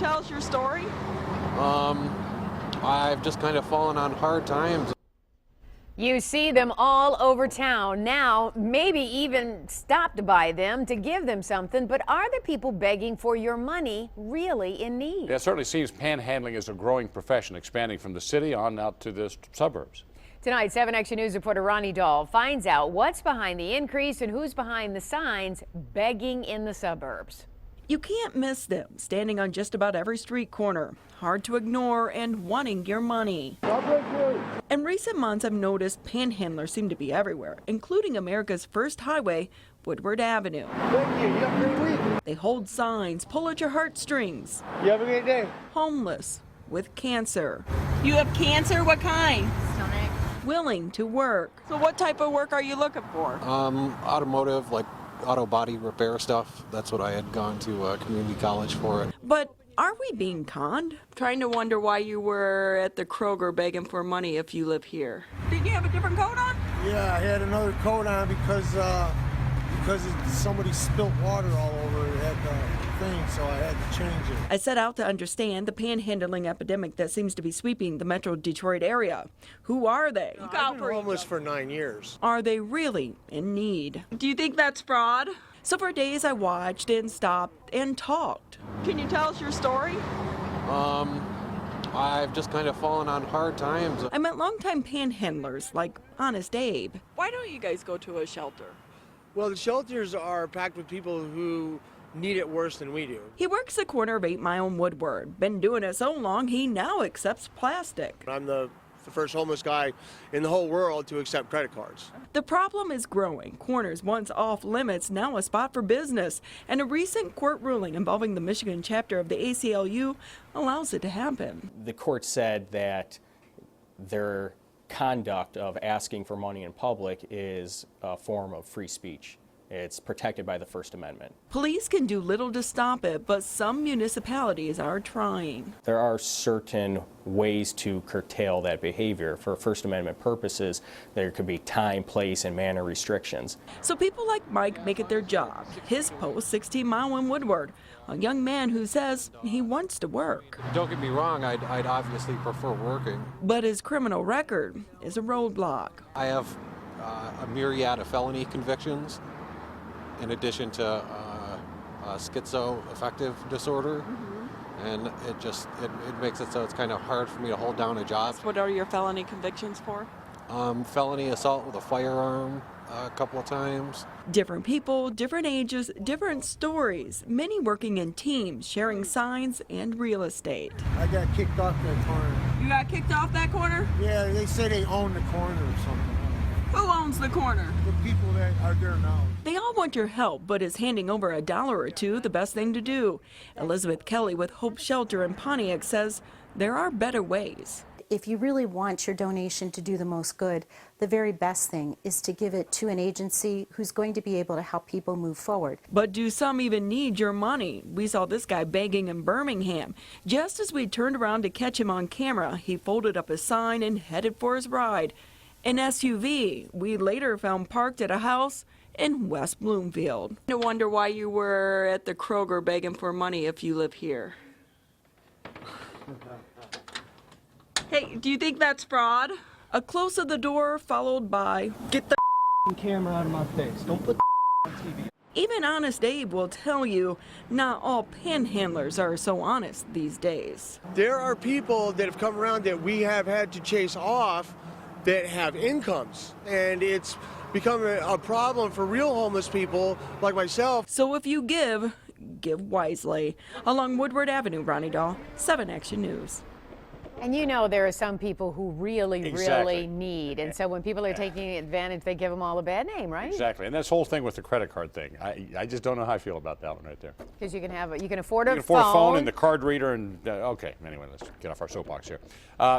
tell us your story? I've just kind of fallen on hard times. You see them all over town now, maybe even stopped by them to give them something, but are the people begging for your money really in need? Yeah, it certainly seems panhandling is a growing profession, expanding from the city on out to the suburbs. Tonight, 7 Action News reporter Ronnie Dahl finds out what's behind the increase and who's behind the signs begging in the suburbs. You can't miss them, standing on just about every street corner, hard to ignore and wanting your money. In recent months, I've noticed panhandlers seem to be everywhere, including America's first highway, Woodward Avenue. Thank you. You have a great week. They hold signs, pull at your heartstrings. You have a great day. Homeless, with cancer. You have cancer? What kind? Stomach. Willing to work. So what type of work are you looking for? Automotive, like auto body repair stuff. That's what I had gone to community college for. But are we being conned? Trying to wonder why you were at the Kroger begging for money if you live here. Did you have a different coat on? Yeah, I had another coat on because somebody spilled water all over it at the thing, so I had to change it. I set out to understand the panhandling epidemic that seems to be sweeping the metro Detroit area. Who are they? I've been homeless for 9 years. Are they really in need? Do you think that's fraud? So for days I watched and stopped and talked. Can you tell us your story? I've just kind of fallen on hard times. I met longtime panhandlers like Honest Abe. Why don't you guys go to a shelter? Well, the shelters are packed with people who need it worse than we do. He works the corner of 8 Mile and Woodward. Been doing it so long he now accepts plastic. I'm the first homeless guy in the whole world to accept credit cards. The problem is growing. Corners once off limits, now a spot for business. And a recent court ruling involving the Michigan chapter of the ACLU allows it to happen. The court said that their conduct of asking for money in public is a form of free speech. It's protected by the First Amendment. Police can do little to stop it, but some municipalities are trying. There are certain ways to curtail that behavior. For First Amendment purposes, there could be time, place, and manner restrictions. So people like Mike make it their job. His post, 16 Mile and Woodward, a young man who says he wants to work. Don't get me wrong, I'd obviously prefer working. But his criminal record is a roadblock. I have a myriad of felony convictions, in addition to schizoaffective disorder, and it makes it so it's kind of hard for me to hold down a job. What are your felony convictions for? Felony assault with a firearm a couple of times. Different people, different ages, different stories, many working in teams, sharing signs and real estate. I got kicked off that corner. You got kicked off that corner? Yeah, they say they own the corner or something. Who owns the corner? The people that are there now. They all want your help, but is handing over $1 or $2 the best thing to do? Elizabeth Kelly with Hope Shelter in Pontiac says there are better ways. If you really want your donation to do the most good, the very best thing is to give it to an agency who's going to be able to help people move forward. But do some even need your money? We saw this guy begging in Birmingham. Just as we turned around to catch him on camera, he folded up his sign and headed for his ride. An SUV we later found parked at a house in West Bloomfield. No wonder why you were at the Kroger begging for money if you live here. Hey, do you think that's fraud? A close of the door followed by, "Get the Camera out of my face. Don't put on TV. Even Honest Abe will tell you not all panhandlers are so honest these days. There are people that have come around that we have had to chase off that have incomes, and it's become a problem for real homeless people like myself. So if you give wisely. Along Woodward Avenue, Ronnie Dahl, 7 Action News. And you know there are some people who really Exactly. need. And so when people are taking advantage, they give them all a bad name, right? Exactly. And this whole thing with the credit card thing, I just don't know how I feel about that one right there. Because you can afford a You can afford a phone and the card reader and, okay, anyway, let's get off our soapbox here.